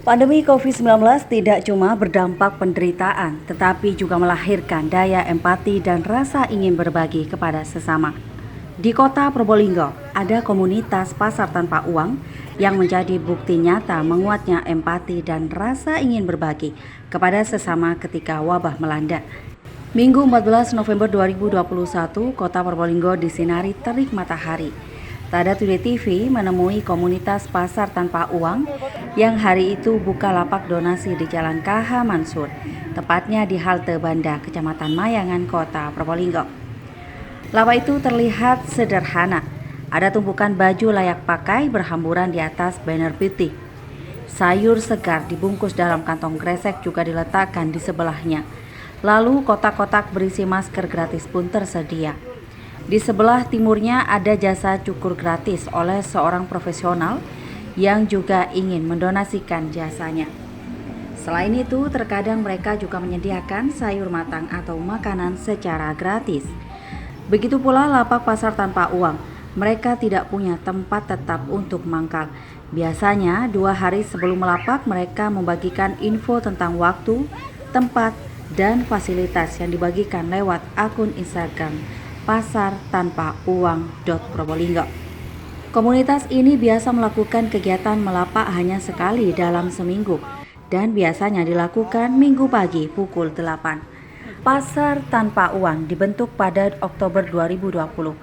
Pandemi COVID-19 tidak cuma berdampak penderitaan, tetapi juga melahirkan daya empati dan rasa ingin berbagi kepada sesama. Di kota Probolinggo, ada komunitas pasar tanpa uang yang menjadi bukti nyata menguatnya empati dan rasa ingin berbagi kepada sesama ketika wabah melanda. Minggu 14 November 2021, kota Probolinggo disinari terik matahari. Tada Today TV menemui komunitas pasar tanpa uang yang hari itu buka lapak donasi di Jalan KH Mansur, tepatnya di halte Banda, Kecamatan Mayangan, Kota Probolinggo. Lapak itu terlihat sederhana. Ada tumpukan baju layak pakai berhamburan di atas banner putih. Sayur segar dibungkus dalam kantong kresek juga diletakkan di sebelahnya. Lalu kotak-kotak berisi masker gratis pun tersedia. Di sebelah timurnya ada jasa cukur gratis oleh seorang profesional yang juga ingin mendonasikan jasanya. Selain itu, terkadang mereka juga menyediakan sayur matang atau makanan secara gratis. Begitu pula lapak pasar tanpa uang. Mereka tidak punya tempat tetap untuk mangkal. Biasanya 2 hari sebelum melapak mereka membagikan info tentang waktu, tempat, dan fasilitas yang dibagikan lewat akun Instagram pasar tanpa uang.probolinggo. Komunitas ini biasa melakukan kegiatan melapak hanya sekali dalam seminggu dan biasanya dilakukan minggu pagi pukul 8. Pasar tanpa uang dibentuk pada Oktober 2020.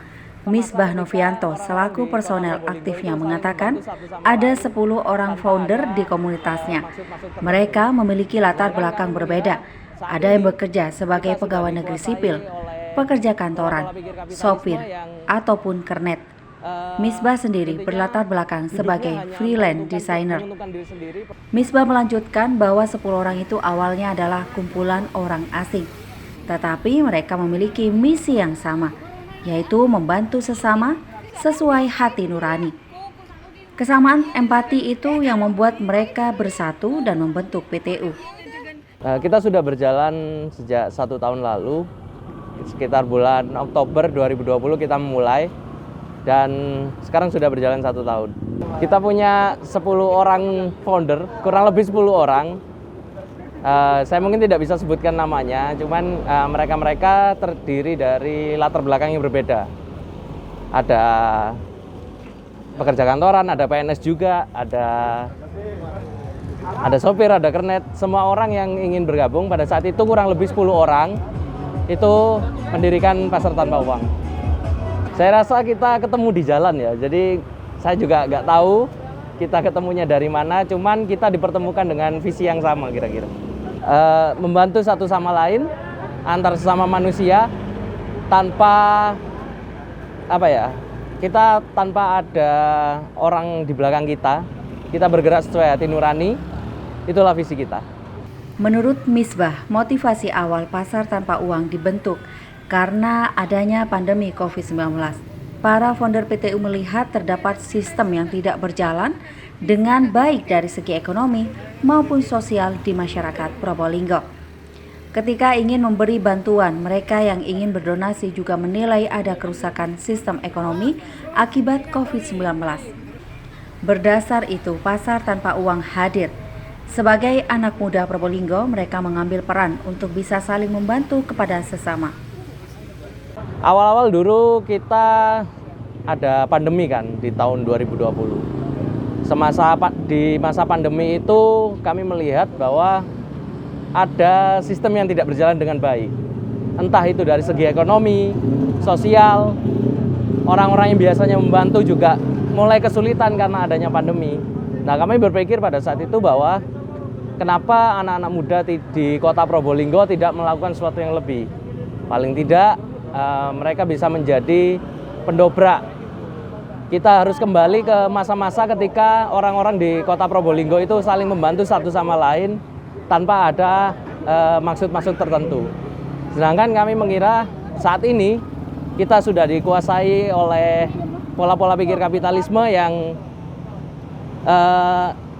Misbah Novianto selaku personel aktifnya mengatakan ada 10 orang founder di komunitasnya. Mereka memiliki latar belakang berbeda. Ada yang bekerja sebagai pegawai negeri sipil, pekerja kantoran, sopir, ataupun kernet. Misbah sendiri berlatar belakang sebagai freelance designer. Misbah melanjutkan bahwa 10 orang itu awalnya adalah kumpulan orang asing, tetapi mereka memiliki misi yang sama, yaitu membantu sesama sesuai hati nurani. Kesamaan empati itu yang membuat mereka bersatu dan membentuk PTU. Kita sudah berjalan sejak 1 tahun lalu. Sekitar bulan Oktober 2020 kita memulai dan sekarang sudah berjalan 1 tahun. Kita punya 10 orang founder, kurang lebih 10 orang. Saya mungkin tidak bisa sebutkan namanya, cuman mereka terdiri dari latar belakang yang berbeda. Ada pekerja kantoran, ada PNS juga, ada sopir, ada kernet. Semua orang yang ingin bergabung pada saat itu kurang lebih 10 orang itu mendirikan pasar tanpa uang. Saya rasa kita ketemu di jalan ya, jadi saya juga nggak tahu kita ketemunya dari mana, cuman kita dipertemukan dengan visi yang sama kira-kira. Membantu satu sama lain, antar sesama manusia, tanpa kita tanpa ada orang di belakang kita bergerak sesuai hati nurani, itulah visi kita. Menurut Misbah, motivasi awal pasar tanpa uang dibentuk karena adanya pandemi COVID-19. Para founder PTU melihat terdapat sistem yang tidak berjalan dengan baik dari segi ekonomi maupun sosial di masyarakat Probolinggo. Ketika ingin memberi bantuan, mereka yang ingin berdonasi juga menilai ada kerusakan sistem ekonomi akibat COVID-19. Berdasar itu, pasar tanpa uang hadir. Sebagai anak muda Probolinggo, mereka mengambil peran untuk bisa saling membantu kepada sesama. Awal-awal dulu kita ada pandemi kan di tahun 2020. Di masa pandemi itu kami melihat bahwa ada sistem yang tidak berjalan dengan baik. Entah itu dari segi ekonomi, sosial, orang-orang yang biasanya membantu juga mulai kesulitan karena adanya pandemi. Nah, kami berpikir pada saat itu bahwa kenapa anak-anak muda di kota Probolinggo tidak melakukan sesuatu yang lebih. Paling tidak mereka bisa menjadi pendobrak. Kita harus kembali ke masa-masa ketika orang-orang di kota Probolinggo itu saling membantu satu sama lain tanpa ada maksud-maksud tertentu. Sedangkan kami mengira saat ini kita sudah dikuasai oleh pola-pola pikir kapitalisme yang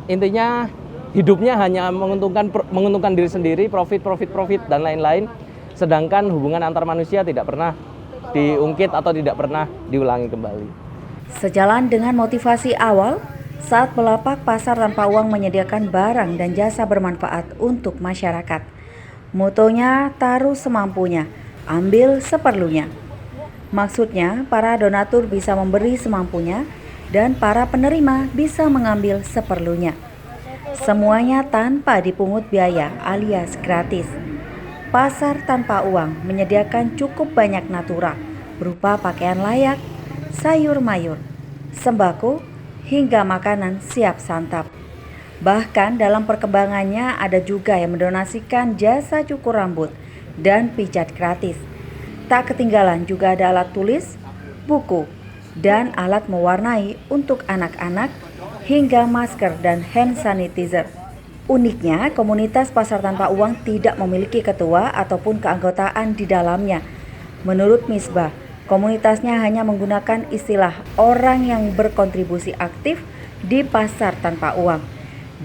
intinya hidupnya hanya menguntungkan diri sendiri, profit dan lain-lain. Sedangkan hubungan antar manusia tidak pernah diungkit atau tidak pernah diulangi kembali. Sejalan dengan motivasi awal, Saat melapak, pasar tanpa uang menyediakan barang dan jasa bermanfaat untuk masyarakat. Motonya taruh semampunya, ambil seperlunya. Maksudnya, para donatur bisa memberi semampunya dan para penerima bisa mengambil seperlunya. Semuanya tanpa dipungut biaya alias gratis. Pasar tanpa uang menyediakan cukup banyak natura berupa pakaian layak, sayur mayur, sembako, hingga makanan siap santap. Bahkan dalam perkembangannya ada juga yang mendonasikan jasa cukur rambut dan pijat gratis. Tak ketinggalan juga ada alat tulis, buku, dan alat mewarnai untuk anak-anak hingga masker dan hand sanitizer. Uniknya, komunitas pasar tanpa uang tidak memiliki ketua ataupun keanggotaan di dalamnya. Menurut Misbah, komunitasnya hanya menggunakan istilah orang yang berkontribusi aktif di pasar tanpa uang.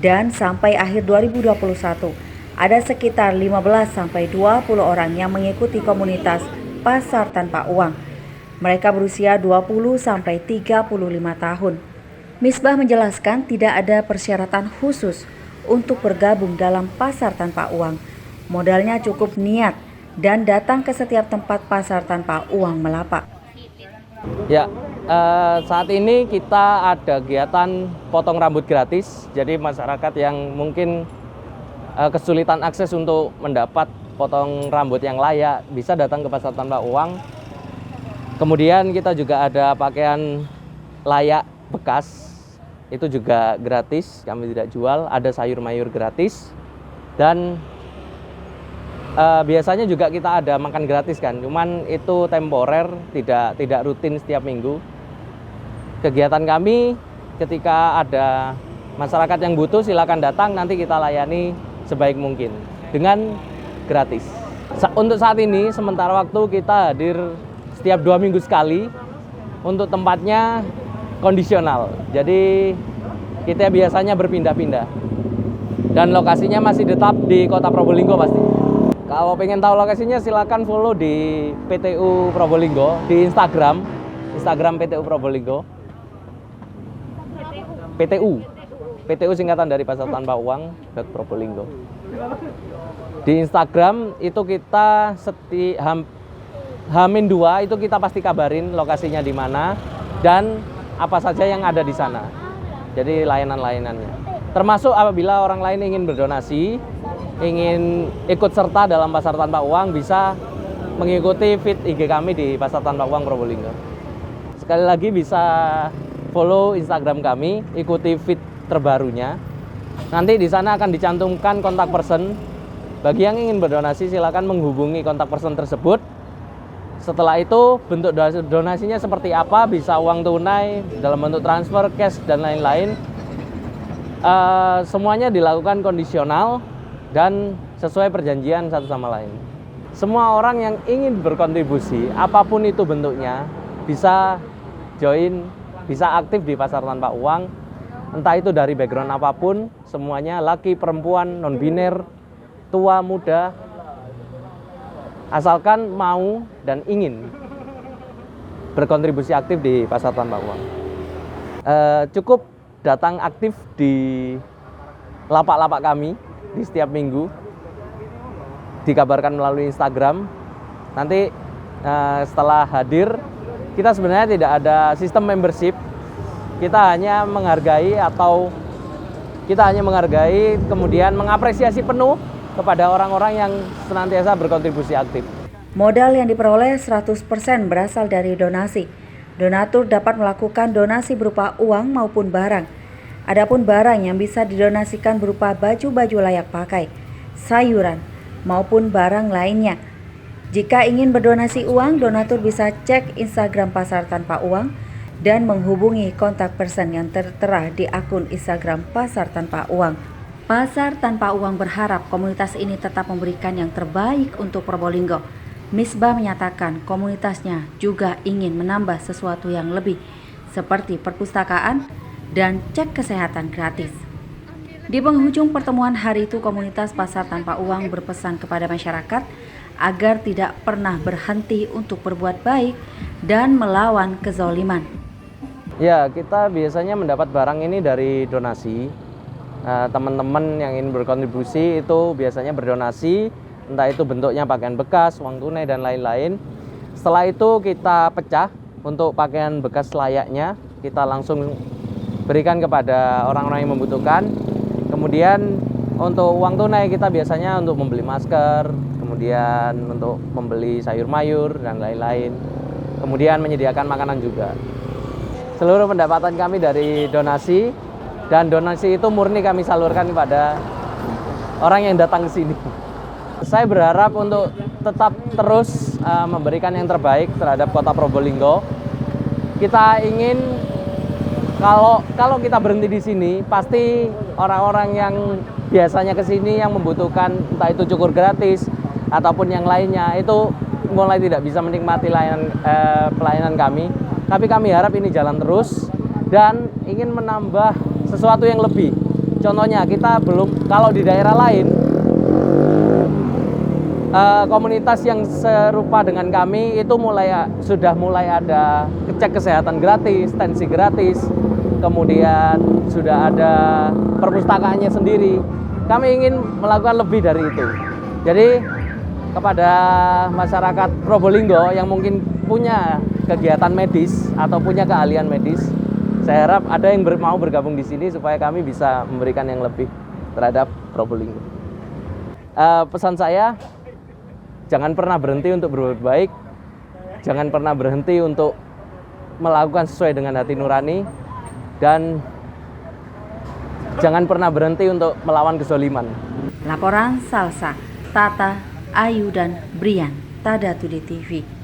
Dan sampai akhir 2021, ada sekitar 15-20 orang yang mengikuti komunitas pasar tanpa uang. Mereka berusia 20-35 tahun. Misbah menjelaskan tidak ada persyaratan khusus untuk bergabung dalam pasar tanpa uang. Modalnya cukup niat dan datang ke setiap tempat pasar tanpa uang melapak. Ya, saat ini kita ada kegiatan potong rambut gratis. Jadi masyarakat yang mungkin kesulitan akses untuk mendapat potong rambut yang layak bisa datang ke pasar tanpa uang. Kemudian kita juga ada pakaian layak bekas, itu juga gratis, kami tidak jual. Ada sayur mayur gratis dan biasanya juga kita ada makan gratis kan, cuman itu temporer, tidak rutin setiap minggu. Kegiatan kami ketika ada masyarakat yang butuh silakan datang, nanti kita layani sebaik mungkin dengan gratis. Untuk saat ini sementara waktu kita hadir setiap 2 minggu sekali. Untuk tempatnya kondisional, jadi kita biasanya berpindah-pindah dan lokasinya masih tetap di Kota Probolinggo pasti. Kalau pengen tahu lokasinya silakan follow di PTU Probolinggo di Instagram PTU Probolinggo. PTU singkatan dari Pasar Tanpa Uang Probolinggo. Di Instagram itu kita H-2 itu kita pasti kabarin lokasinya di mana dan apa saja yang ada di sana. Jadi layanan-layanannya. Termasuk apabila orang lain ingin berdonasi, ingin ikut serta dalam Pasar Tanpa Uang, bisa mengikuti feed IG kami di Pasar Tanpa Uang Probolinggo. Sekali lagi bisa follow Instagram kami, ikuti feed terbarunya. Nanti di sana akan dicantumkan kontak person. Bagi yang ingin berdonasi silakan menghubungi kontak person tersebut. Setelah itu bentuk donasinya seperti apa, bisa uang tunai, dalam bentuk transfer, cash, dan lain-lain. Semuanya dilakukan kondisional dan sesuai perjanjian satu sama lain. Semua orang yang ingin berkontribusi, apapun itu bentuknya, bisa join, bisa aktif di Pasar Tanpa Uang. Entah itu dari background apapun, semuanya laki, perempuan, non-biner, tua, muda, asalkan mau dan ingin berkontribusi aktif di Pasar Tanpa Uang. Cukup datang aktif di lapak-lapak kami di setiap minggu, dikabarkan melalui Instagram. Nanti setelah hadir, kita sebenarnya tidak ada sistem membership. Kita hanya menghargai kemudian mengapresiasi penuh kepada orang-orang yang senantiasa berkontribusi aktif. Modal yang diperoleh 100% berasal dari donasi. Donatur dapat melakukan donasi berupa uang maupun barang. Adapun barang yang bisa didonasikan berupa baju-baju layak pakai, sayuran, maupun barang lainnya. Jika ingin berdonasi uang, donatur bisa cek Instagram Pasar Tanpa Uang dan menghubungi kontak person yang tertera di akun Instagram Pasar Tanpa Uang. Pasar Tanpa Uang berharap komunitas ini tetap memberikan yang terbaik untuk Probolinggo. Misbah menyatakan komunitasnya juga ingin menambah sesuatu yang lebih, seperti perpustakaan dan cek kesehatan gratis. Di penghujung pertemuan hari itu, komunitas Pasar Tanpa Uang berpesan kepada masyarakat agar tidak pernah berhenti untuk berbuat baik dan melawan kezaliman. Ya, kita biasanya mendapat barang ini dari donasi. Teman-teman yang ingin berkontribusi itu biasanya berdonasi, entah itu bentuknya pakaian bekas, uang tunai, dan lain-lain. Setelah itu kita pecah untuk pakaian bekas layaknya, kita langsung berikan kepada orang-orang yang membutuhkan. Kemudian untuk uang tunai kita biasanya untuk membeli masker, kemudian untuk membeli sayur mayur dan lain-lain. Kemudian menyediakan makanan juga. Seluruh pendapatan kami dari donasi, dan donasi itu murni kami salurkan kepada orang yang datang ke sini. Saya berharap untuk tetap terus memberikan yang terbaik terhadap Kota Probolinggo. Kita ingin kalau kita berhenti di sini, pasti orang-orang yang biasanya ke sini yang membutuhkan entah itu cukur gratis ataupun yang lainnya itu mulai tidak bisa menikmati pelayanan kami. Tapi kami harap ini jalan terus dan ingin menambah sesuatu yang lebih. Contohnya kita belum, kalau di daerah lain komunitas yang serupa dengan kami itu sudah mulai ada cek kesehatan gratis, tensi gratis, kemudian sudah ada perpustakaannya sendiri. Kami ingin melakukan lebih dari itu. Jadi kepada masyarakat Probolinggo yang mungkin punya kegiatan medis atau punya keahlian medis, saya harap ada yang mau bergabung di sini supaya kami bisa memberikan yang lebih terhadap Probolinggo. Pesan saya, jangan pernah berhenti untuk berbuat baik, jangan pernah berhenti untuk melakukan sesuai dengan hati nurani, dan jangan pernah berhenti untuk melawan kezaliman. Laporan Salsa, Tata, Ayu, dan Brian, Tada Today TV.